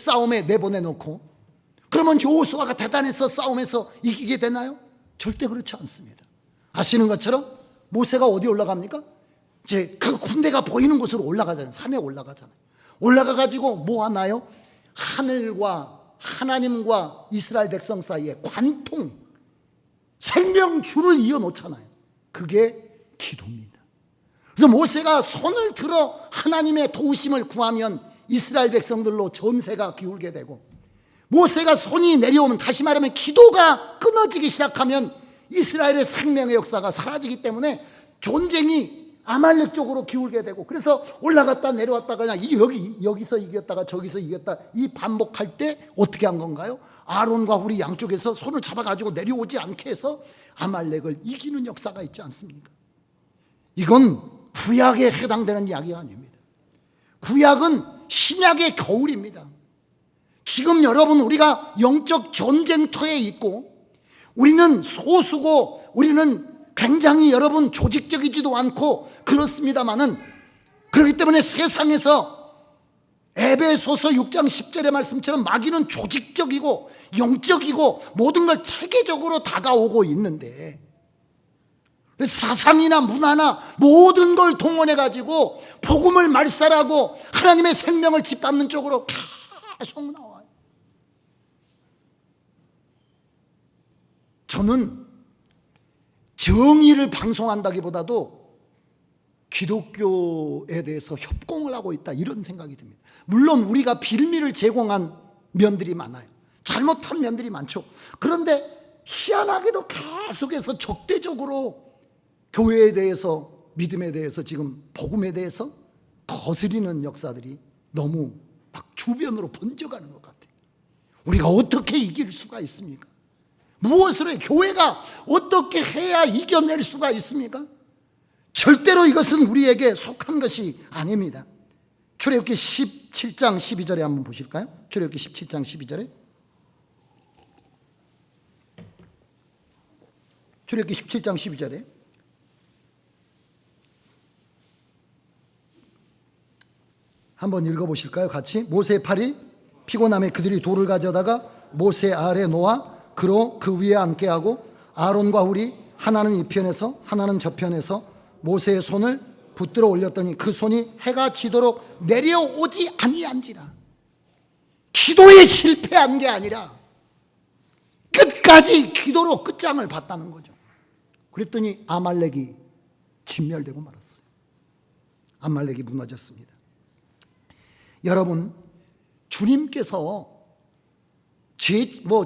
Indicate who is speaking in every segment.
Speaker 1: 싸움에 내보내놓고 그러면 여호수아가 대단해서 싸움에서 이기게 되나요? 절대 그렇지 않습니다. 아시는 것처럼 모세가 어디 올라갑니까? 이제 그 군대가 보이는 곳으로 올라가잖아요. 산에 올라가잖아요. 올라가가지고 뭐 하나요? 하늘과 하나님과 이스라엘 백성 사이에 관통, 생명줄을 이어놓잖아요. 그게 기도입니다. 그래서 모세가 손을 들어 하나님의 도우심을 구하면 이스라엘 백성들로 전세가 기울게 되고, 모세가 손이 내려오면, 다시 말하면 기도가 끊어지기 시작하면 이스라엘의 생명의 역사가 사라지기 때문에 전쟁이 아말렉 쪽으로 기울게 되고, 그래서 올라갔다 내려왔다가 그냥 여기서 이겼다가 저기서 이겼다 이 반복할 때 어떻게 한 건가요? 아론과 훌이 양쪽에서 손을 잡아가지고 내려오지 않게 해서 아말렉을 이기는 역사가 있지 않습니까? 이건 구약에 해당되는 이야기가 아닙니다. 구약은 신약의 겨울입니다. 지금 여러분, 우리가 영적 전쟁터에 있고, 우리는 소수고, 우리는 굉장히 여러분 조직적이지도 않고 그렇습니다만은, 그렇기 때문에 세상에서 에베소서 6장 10절의 말씀처럼 마귀는 조직적이고 영적이고 모든 걸 체계적으로 다가오고 있는데, 사상이나 문화나 모든 걸 동원해가지고 복음을 말살하고 하나님의 생명을 짓밟는 쪽으로 계속 나와요. 저는 정의를 방송한다기보다도 기독교에 대해서 협공을 하고 있다, 이런 생각이 듭니다. 물론 우리가 빌미를 제공한 면들이 많아요. 잘못한 면들이 많죠. 그런데 희한하게도 계속해서 적대적으로 교회에 대해서, 믿음에 대해서, 지금 복음에 대해서 거스리는 역사들이 너무 막 주변으로 번져가는 것 같아요. 우리가 어떻게 이길 수가 있습니까? 무엇으로 해요? 교회가 어떻게 해야 이겨낼 수가 있습니까? 절대로 이것은 우리에게 속한 것이 아닙니다. 출애굽기 17장 12절에 한번 보실까요? 출애굽기 17장 12절에, 출애굽기 17장 12절에 한번 읽어보실까요? 같이. 모세의 팔이 피곤함에 그들이 돌을 가져다가 모세 아래 놓아 그로 그 위에 앉게 하고, 아론과 훌이 하나는 이 편에서 하나는 저 편에서 모세의 손을 붙들어 올렸더니 그 손이 해가 지도록 내려오지 아니한지라. 기도에 실패한 게 아니라 끝까지 기도로 끝장을 봤다는 거죠. 그랬더니 아말렉이 진멸되고 말았어요. 아말렉이 무너졌습니다. 여러분, 주님께서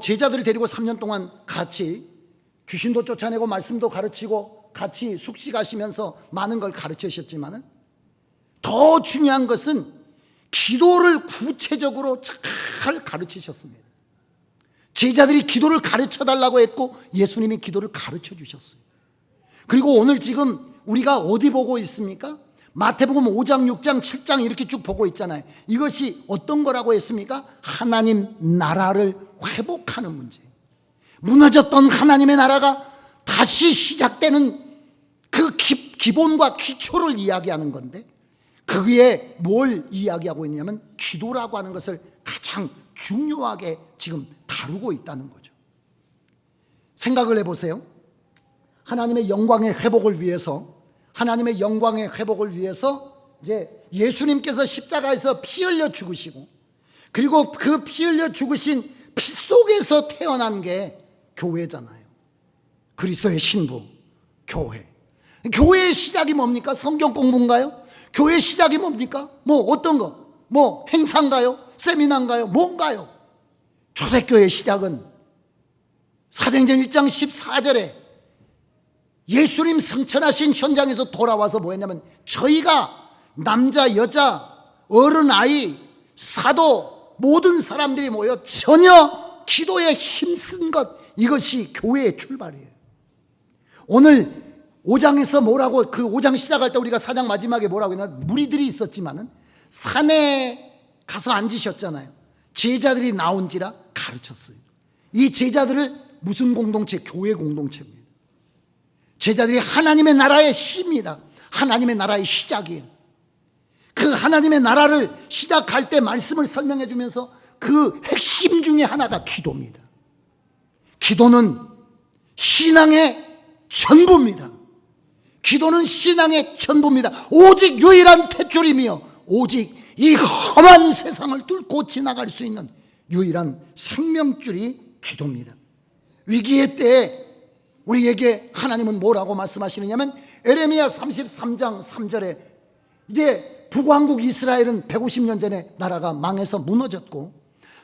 Speaker 1: 제자들을 데리고 3년 동안 같이 귀신도 쫓아내고 말씀도 가르치고 같이 숙식하시면서 많은 걸 가르치셨지만, 더 중요한 것은 기도를 구체적으로 잘 가르치셨습니다. 제자들이 기도를 가르쳐달라고 했고 예수님이 기도를 가르쳐 주셨어요. 그리고 오늘 지금 우리가 어디 보고 있습니까? 마태복음 5장, 6장, 7장 이렇게 쭉 보고 있잖아요. 이것이 어떤 거라고 했습니까? 하나님 나라를 회복하는 문제. 무너졌던 하나님의 나라가 다시 시작되는 그 기본과 기초를 이야기하는 건데, 그 위에 뭘 이야기하고 있냐면 기도라고 하는 것을 가장 중요하게 지금 다루고 있다는 거죠. 생각을 해보세요. 하나님의 영광의 회복을 위해서, 하나님의 영광의 회복을 위해서 이제 예수님께서 십자가에서 피 흘려 죽으시고, 그리고 그 피 흘려 죽으신 피 속에서 태어난 게 교회잖아요. 그리스도의 신부 교회. 교회의 시작이 뭡니까? 성경 공부인가요? 교회의 시작이 뭡니까? 뭐 어떤 거? 뭐 행사인가요? 세미나인가요? 뭔가요? 초대교회의 시작은 사도행전 1장 14절에 예수님 승천하신 현장에서 돌아와서 뭐 했냐면, 저희가 남자, 여자, 어른, 아이, 사도 모든 사람들이 모여 전혀 기도에 힘쓴 것, 이것이 교회의 출발이에요. 오늘 5장에서 뭐라고, 그 5장 시작할 때 우리가 4장 마지막에 뭐라고 했나? 무리들이 있었지만은 산에 가서 앉으셨잖아요. 제자들이 나온지라 가르쳤어요. 이 제자들을 무슨 공동체? 교회 공동체입니다. 제자들이 하나님의 나라의 시입니다. 하나님의 나라의 시작이에요. 그 하나님의 나라를 시작할 때 말씀을 설명해 주면서 그 핵심 중에 하나가 기도입니다. 기도는 신앙의 전부입니다. 기도는 신앙의 전부입니다. 오직 유일한 탯줄이며 오직 이 험한 세상을 뚫고 지나갈 수 있는 유일한 생명줄이 기도입니다. 위기의 때에 우리에게 하나님은 뭐라고 말씀하시느냐면 에레미야 33장 3절에 이제 북왕국 이스라엘은 150년 전에 나라가 망해서 무너졌고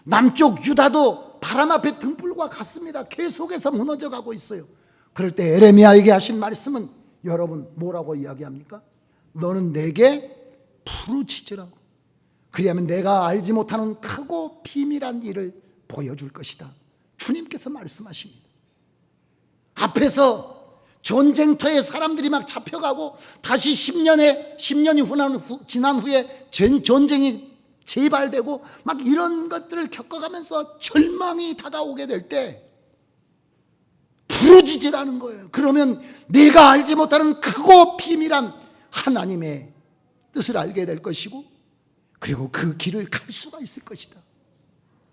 Speaker 1: 남쪽 유다도 바람 앞에 등불과 같습니다. 계속해서 무너져가고 있어요. 그럴 때 에레미야에게 하신 말씀은 여러분 뭐라고 이야기합니까? 너는 내게 부르짖으라고. 그리하면 내가 알지 못하는 크고 비밀한 일을 보여줄 것이다. 주님께서 말씀하십니다. 앞에서 전쟁터에 사람들이 막 잡혀가고 다시 10년이 지난 후에 전쟁이 재발되고 막 이런 것들을 겪어가면서 절망이 다가오게 될 때 부르짖으라는 거예요. 그러면 내가 알지 못하는 크고 비밀한 하나님의 뜻을 알게 될 것이고 그리고 그 길을 갈 수가 있을 것이다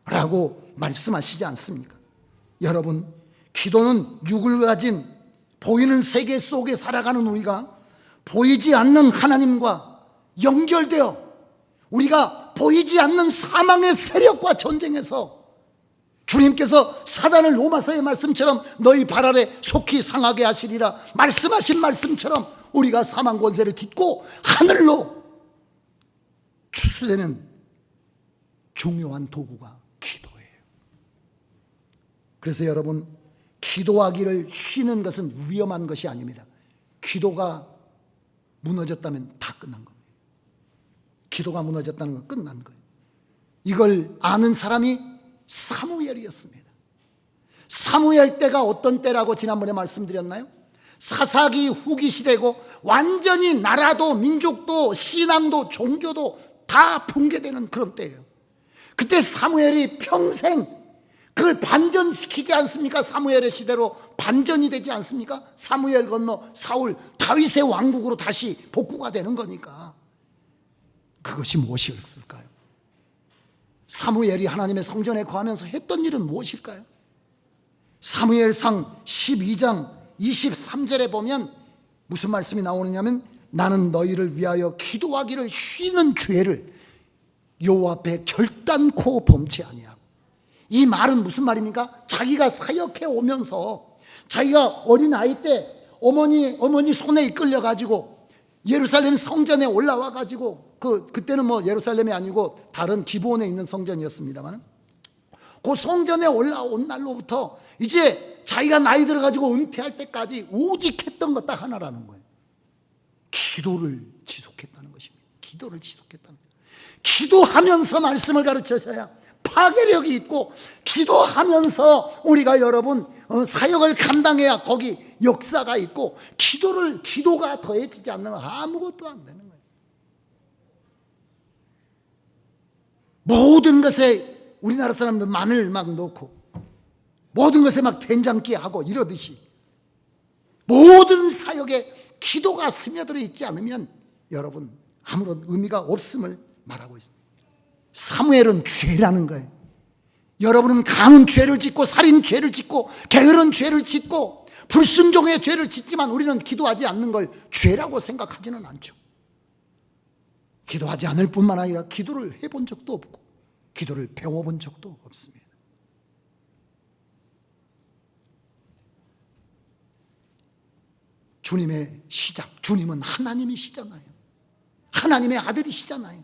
Speaker 1: 라고 말씀하시지 않습니까? 여러분, 기도는 육을 가진 보이는 세계 속에 살아가는 우리가 보이지 않는 하나님과 연결되어 우리가 보이지 않는 사망의 세력과 전쟁에서 주님께서 사단을 로마서의 말씀처럼 너희 발 아래 속히 상하게 하시리라 말씀하신 말씀처럼 우리가 사망 권세를 딛고 하늘로 추수되는 중요한 도구가 기도예요. 그래서 여러분, 기도하기를 쉬는 것은 위험한 것이 아닙니다. 기도가 무너졌다면 다 끝난 겁니다. 기도가 무너졌다는 건 끝난 거예요. 이걸 아는 사람이 사무엘이었습니다. 사무엘 때가 어떤 때라고 지난번에 말씀드렸나요? 사사기 후기 시대고 완전히 나라도 민족도 신앙도 종교도 다 붕괴되는 그런 때예요. 그때 사무엘이 평생 그걸 반전시키지 않습니까? 사무엘의 시대로 반전이 되지 않습니까? 사무엘 건너 사울 다윗의 왕국으로 다시 복구가 되는 거니까. 그것이 무엇이었을까요? 사무엘이 하나님의 성전에 거하면서 했던 일은 무엇일까요? 사무엘상 12장 23절에 보면 무슨 말씀이 나오느냐면 나는 너희를 위하여 기도하기를 쉬는 죄를 여호와 앞에 결단코 범치 아니하고. 이 말은 무슨 말입니까? 자기가 사역해 오면서 자기가 어린아이 때 어머니 손에 이끌려 가지고 예루살렘 성전에 올라와 가지고 그때는 뭐 예루살렘이 아니고 다른 기브온에 있는 성전이었습니다만 그 성전에 올라온 날로부터 이제 자기가 나이 들어 가지고 은퇴할 때까지 오직 했던 것 딱 하나라는 거예요. 기도를 지속했다는 것입니다. 기도를 지속했다는 거예요. 기도하면서 말씀을 가르쳐줘야 파괴력이 있고 기도하면서 우리가 여러분 사역을 감당해야 거기 역사가 있고 기도가 더해지지 않는 건 아무것도 안 되는 거예요. 모든 것에 우리나라 사람들 마늘 막 넣고 모든 것에 막 된장기 하고 이러듯이 모든 사역에 기도가 스며들어 있지 않으면 여러분 아무런 의미가 없음을 말하고 있습니다. 사무엘은 죄라는 거예요. 여러분은 간음 죄를 짓고 살인 죄를 짓고 게으른 죄를 짓고 불순종의 죄를 짓지만 우리는 기도하지 않는 걸 죄라고 생각하지는 않죠. 기도하지 않을 뿐만 아니라 기도를 해본 적도 없고 기도를 배워본 적도 없습니다. 주님의 시작, 주님은 하나님이시잖아요. 하나님의 아들이시잖아요.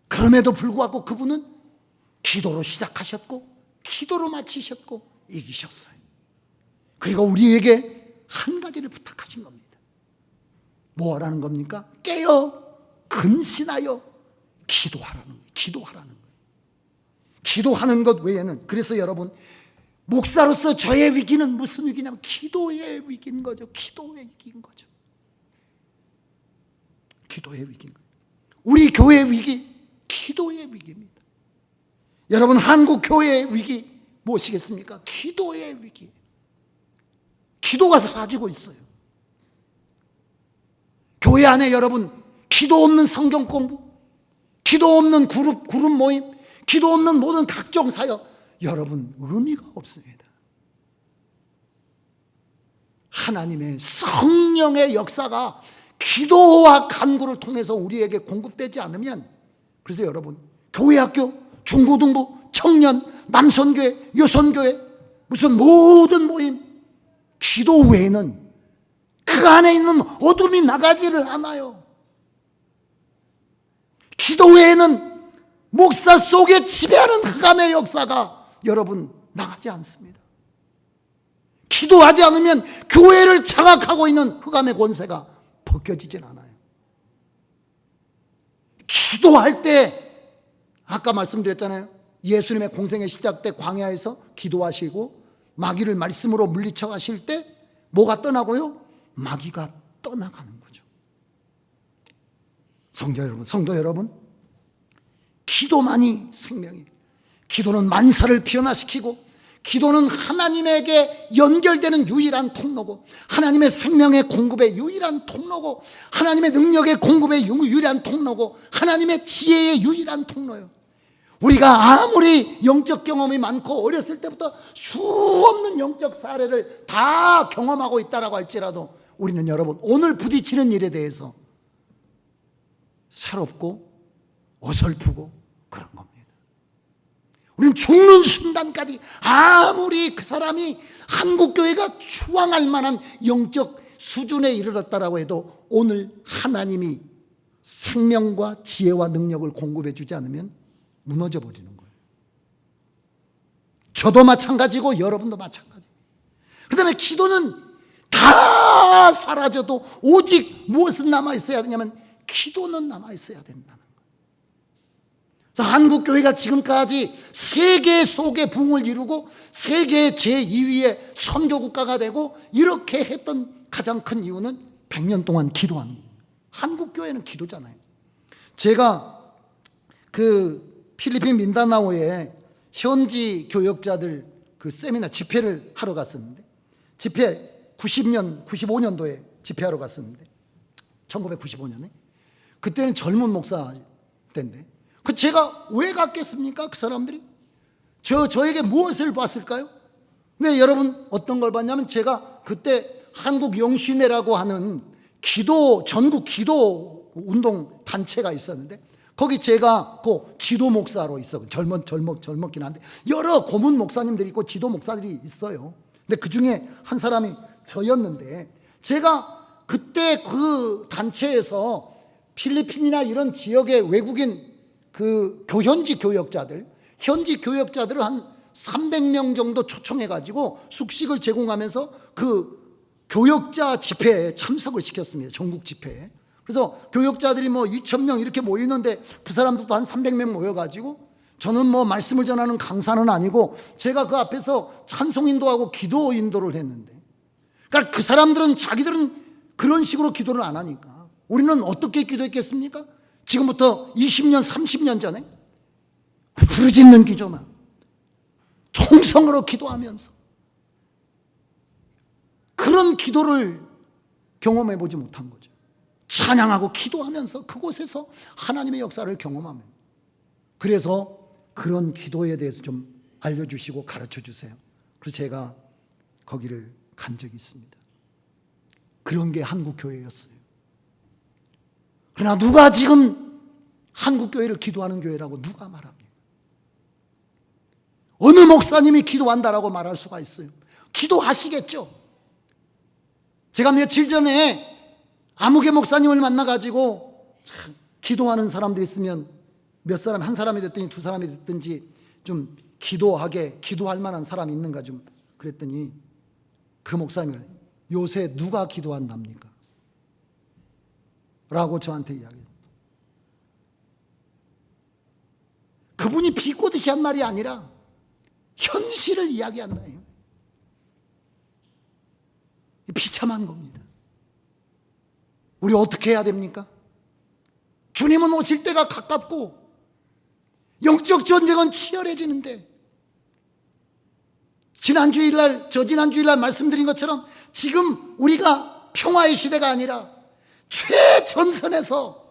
Speaker 1: 그럼에도 불구하고 그분은 기도로 시작하셨고 기도로 마치셨고 이기셨어요. 그리고 우리에게 한 가지를 부탁하신 겁니다. 뭐라는 겁니까? 깨어 근신하여 기도하라는 거예요. 기도하라는 거예요. 기도하는 것 외에는 그래서 여러분 목사로서 저의 위기는 무슨 위기냐면 기도의 위기인 거죠. 기도의 위기인 거죠. 기도의 위기인 거예요. 우리 교회의 위기 기도의 위기입니다. 여러분 한국 교회의 위기 무엇이겠습니까? 기도의 위기. 기도가 사라지고 있어요. 교회 안에 여러분 기도 없는 성경 공부, 기도 없는 그룹 모임, 기도 없는 모든 각종 사역, 여러분 의미가 없습니다. 하나님의 성령의 역사가 기도와 간구를 통해서 우리에게 공급되지 않으면, 그래서 여러분 교회, 학교, 중고등부, 청년, 남선교회, 여선교회, 무슨 모든 모임, 기도 외에는 그 안에 있는 어둠이 나가지를 않아요. 기도 외에는 목사 속에 지배하는 흑암의 역사가 여러분 나가지 않습니다. 기도하지 않으면 교회를 장악하고 있는 흑암의 권세가 벗겨지질 않아요. 기도할 때 아까 말씀드렸잖아요. 예수님의 공생의 시작 때 광야에서 기도하시고 마귀를 말씀으로 물리쳐 가실 때 뭐가 떠나고요? 마귀가 떠나가는 거죠. 성도 여러분, 기도만이 생명이에요. 기도는 만사를 변화시키고, 기도는 하나님에게 연결되는 유일한 통로고, 하나님의 생명의 공급의 유일한 통로고, 하나님의 능력의 공급의 유일한 통로고, 하나님의 지혜의 유일한 통로예요. 우리가 아무리 영적 경험이 많고 어렸을 때부터 수없는 영적 사례를 다 경험하고 있다라고 할지라도 우리는 여러분 오늘 부딪히는 일에 대해서 새롭고 어설프고 그런 겁니다. 우리는 죽는 순간까지 아무리 그 사람이 한국교회가 추앙할 만한 영적 수준에 이르렀다라고 해도 오늘 하나님이 생명과 지혜와 능력을 공급해 주지 않으면 무너져 버리는 거예요. 저도 마찬가지고 여러분도 마찬가지. 그 다음에 기도는 다 사라져도 오직 무엇은 남아있어야 되냐면 기도는 남아있어야 된다는 거예요. 한국교회가 지금까지 세계 속의 부흥을 이루고 세계 제2위의 선교국가가 되고 이렇게 했던 가장 큰 이유는 100년 동안 기도하는 거예요. 한국교회는 기도잖아요. 제가 그 필리핀 민다나오에 현지 교역자들 그 세미나 집회를 하러 갔었는데, 집회 95년도에 집회하러 갔었는데 1995년에 그때는 젊은 목사 때인데 그 제가 왜 갔겠습니까? 그 사람들이 저에게 무엇을 봤을까요? 근데 여러분 어떤 걸 봤냐면 제가 그때 한국영신회라고 하는 전국 기도 운동 단체가 있었는데 거기 제가 그 지도 목사로 있어. 젊었긴 한데 여러 고문 목사님들이 있고 지도 목사들이 있어요. 근데 그 중에 한 사람이 저였는데 제가 그때 그 단체에서 필리핀이나 이런 지역의 외국인 그 현지 교역자들을 한 300명 정도 초청해가지고 숙식을 제공하면서 그 교역자 집회에 참석을 시켰습니다. 전국 집회에. 그래서 교역자들이 뭐 2,000명 이렇게 모이는데 그 사람들도 한 300명 모여가지고 저는 뭐 말씀을 전하는 강사는 아니고 제가 그 앞에서 찬송 인도하고 기도 인도를 했는데, 그러니까 그 사람들은 자기들은 그런 식으로 기도를 안 하니까 우리는 어떻게 기도했겠습니까? 지금부터 20년 30년 전에 부르짖는 기도만 통성으로 기도하면서 그런 기도를 경험해 보지 못한 거죠. 찬양하고 기도하면서 그곳에서 하나님의 역사를 경험하면, 그래서 그런 기도에 대해서 좀 알려주시고 가르쳐 주세요. 그래서 제가 거기를 간 적이 있습니다. 그런 게 한국교회였어요. 그러나 누가 지금 한국교회를 기도하는 교회라고 누가 말합니까? 어느 목사님이 기도한다라고 말할 수가 있어요? 기도하시겠죠. 제가 며칠 전에 아무개 목사님을 만나가지고 기도하는 사람들이 있으면 한 사람이 됐든지 두 사람이 됐든지 좀 기도할 만한 사람이 있는가 좀 그랬더니 그 목사님이 요새 누가 기도한답니까? 라고 저한테 이야기해요. 그분이 비꼬듯이 한 말이 아니라 현실을 이야기한다요. 비참한 겁니다. 우리 어떻게 해야 됩니까? 주님은 오실 때가 가깝고 영적 전쟁은 치열해지는데 저지난주일날 말씀드린 것처럼 지금 우리가 평화의 시대가 아니라 최전선에서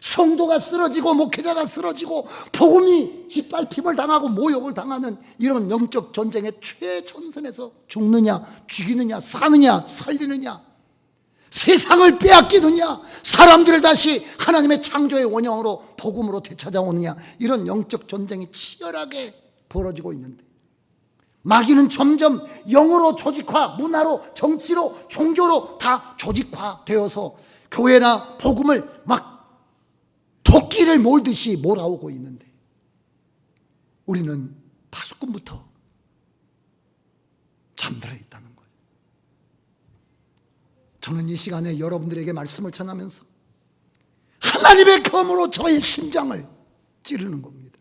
Speaker 1: 성도가 쓰러지고 목회자가 쓰러지고 복음이 짓밟힘을 당하고 모욕을 당하는 이런 영적 전쟁의 최전선에서 죽느냐 죽이느냐 사느냐 살리느냐 세상을 빼앗기느냐 사람들을 다시 하나님의 창조의 원형으로 복음으로 되찾아오느냐 이런 영적 전쟁이 치열하게 벌어지고 있는데 마귀는 점점 영으로 조직화, 문화로, 정치로, 종교로 다 조직화되어서 교회나 복음을 막 토끼를 몰듯이 몰아오고 있는데 우리는 파수꾼부터 잠들어 있다는 거예요. 저는 이 시간에 여러분들에게 말씀을 전하면서 하나님의 검으로 저의 심장을 찌르는 겁니다.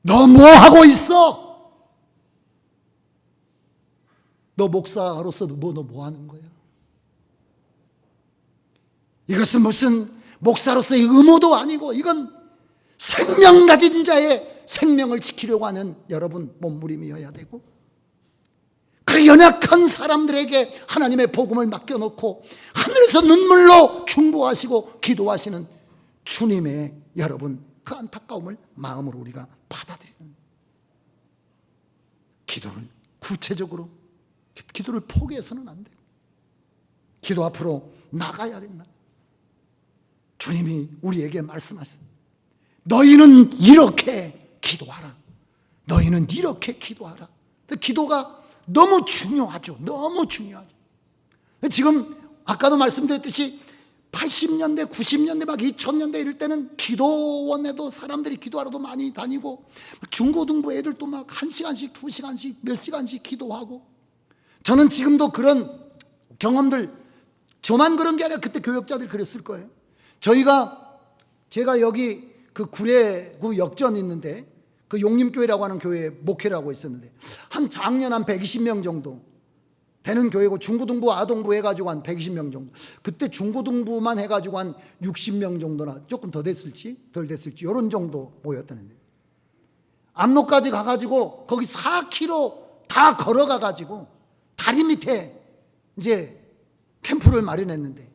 Speaker 1: 너 뭐 하고 있어? 너 목사로서 너 뭐 하는 거야? 이것은 무슨 목사로서의 의무도 아니고 이건 생명 가진 자의 생명을 지키려고 하는 여러분 몸부림이어야 되고 그 연약한 사람들에게 하나님의 복음을 맡겨놓고 하늘에서 눈물로 중보하시고 기도하시는 주님의 여러분 그 안타까움을 마음으로 우리가 받아들이는 기도를 구체적으로 기도를 포기해서는 안 돼요. 기도 앞으로 나가야 된다. 주님이 우리에게 말씀하셨습니다. 너희는 이렇게 기도하라. 너희는 이렇게 기도하라. 기도가 너무 중요하죠. 너무 중요하죠. 지금 아까도 말씀드렸듯이 80년대, 90년대, 막 2000년대 이럴 때는 기도원에도 사람들이 기도하러도 많이 다니고 중고등부 애들도 막 1시간씩, 2시간씩, 몇 시간씩 기도하고 저는 지금도 그런 경험들 저만 그런 게 아니라 그때 교역자들이 그랬을 거예요. 제가 여기 그 구례구 역전 있는데 그 용림교회라고 하는 교회에 목회를 하고 있었는데 한 작년 한 120명 정도 되는 교회고 중고등부 아동부 해가지고 한 120명 정도 그때 중고등부만 해가지고 한 60명 정도나 조금 더 됐을지 덜 됐을지 이런 정도 모였다는데 압록까지 가가지고 거기 4km 다 걸어가가지고 다리 밑에 이제 캠프를 마련했는데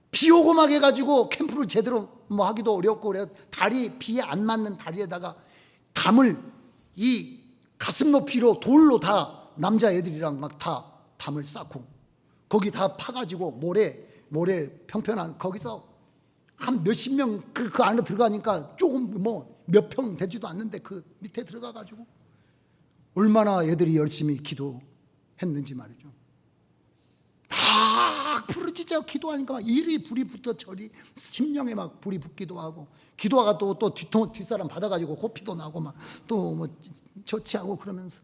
Speaker 1: 비 오고 막 해가지고 캠프를 제대로 뭐 하기도 어렵고 그래 비에 안 맞는 다리에다가 담을 이 가슴 높이로 돌로 다 남자애들이랑 막 다 담을 쌓고 거기 다 파가지고 모래 평평한 거기서 한 몇십 명 그 안에 들어가니까 조금 뭐 몇 평 되지도 않는데 그 밑에 들어가가지고 얼마나 애들이 열심히 기도했는지 말이죠. 막 부르짖어 기도하니까 막 이리 불이 붙어 저리 심령에 막 불이 붙기도 하고 기도하가 또 뒷사람 받아가지고 호피도 나고 막 또 뭐 조치하고 그러면서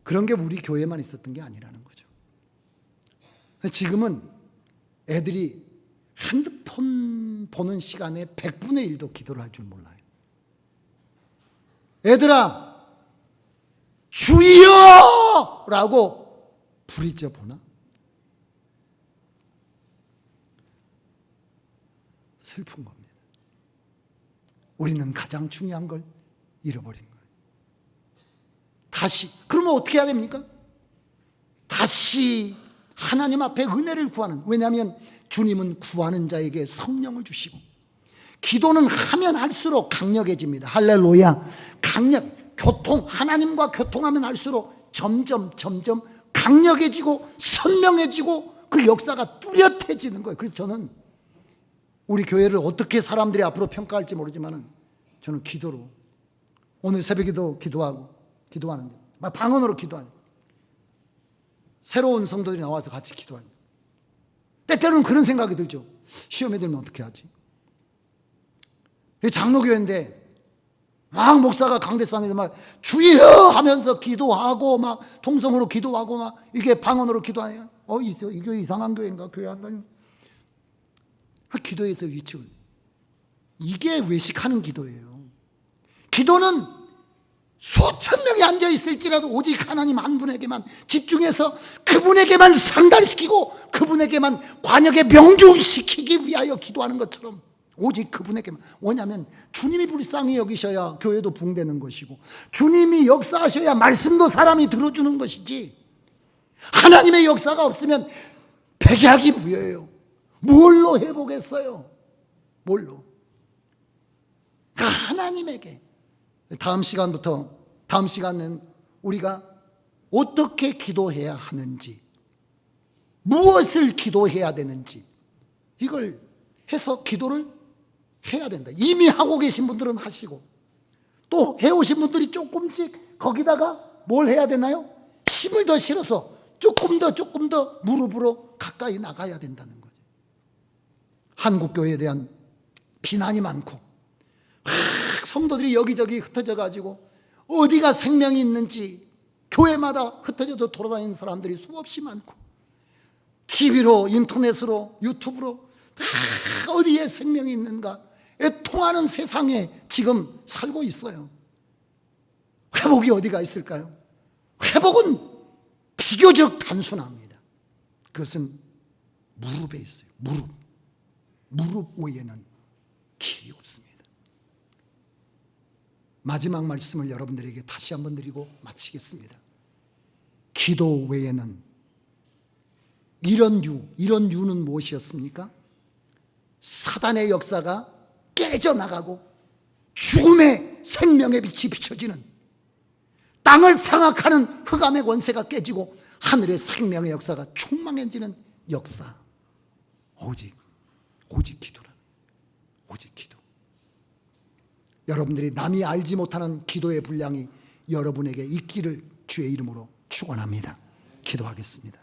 Speaker 1: 그런 게 우리 교회만 있었던 게 아니라는 거죠. 지금은 애들이 핸드폰 보는 시간에 100분의 1도 기도를 할 줄 몰라요. 애들아 주여! 라고 부르짖어 보나? 슬픈 겁니다. 우리는 가장 중요한 걸 잃어버린 거예요. 다시 그러면 어떻게 해야 됩니까? 다시 하나님 앞에 은혜를 구하는 왜냐하면 주님은 구하는 자에게 성령을 주시고 기도는 하면 할수록 강력해집니다. 할렐루야. 하나님과 교통하면 할수록 점점 강력해지고 선명해지고 그 역사가 뚜렷해지는 거예요. 그래서 저는 우리 교회를 어떻게 사람들이 앞으로 평가할지 모르지만 저는 기도로 오늘 새벽에도 기도하는데 막 방언으로 기도하는 새로운 성도들이 나와서 같이 기도하는 때때로는 그런 생각이 들죠. 시험에 들면 어떻게 하지? 장로교회인데 막 목사가 강대상에서 막 주여 하면서 기도하고 막 통성으로 기도하고 막 이게 방언으로 기도하냐? 이게 이상한 교회인가? 교회 안 다니는 기도에서 위축을 이게 외식하는 기도예요. 기도는 수천 명이 앉아있을지라도 오직 하나님 한 분에게만 집중해서 그분에게만 상달시키고 그분에게만 관역에 명중시키기 위하여 기도하는 것처럼 오직 그분에게만. 왜냐하면 주님이 불쌍히 여기셔야 교회도 붕대는 것이고 주님이 역사하셔야 말씀도 사람이 들어주는 것이지 하나님의 역사가 없으면 백약이 무효예요. 뭘로 회복했어요? 뭘로? 하나님에게. 다음 시간은 우리가 어떻게 기도해야 하는지, 무엇을 기도해야 되는지, 이걸 해서 기도를 해야 된다. 이미 하고 계신 분들은 하시고, 또 해오신 분들이 조금씩 거기다가 뭘 해야 되나요? 힘을 더 실어서 조금 더 무릎으로 가까이 나가야 된다는 거죠. 한국교회에 대한 비난이 많고, 성도들이 여기저기 흩어져 가지고 어디가 생명이 있는지 교회마다 흩어져서 돌아다니는 사람들이 수없이 많고, TV로, 인터넷으로, 유튜브로 다 어디에 생명이 있는가 통하는 세상에 지금 살고 있어요. 회복이 어디가 있을까요? 회복은 비교적 단순합니다. 그것은 무릎에 있어요. 무릎 외에는 길이 없습니다. 마지막 말씀을 여러분들에게 다시 한번 드리고 마치겠습니다. 기도 외에는 이런 유는 무엇이었습니까? 사단의 역사가 깨져나가고 죽음의 생명의 빛이 비춰지는, 땅을 장악하는 흑암의 권세가 깨지고 하늘의 생명의 역사가 충만해지는 역사. 오직 기도라. 오직 기도. 여러분들이 남이 알지 못하는 기도의 분량이 여러분에게 있기를 주의 이름으로 축원합니다. 기도하겠습니다.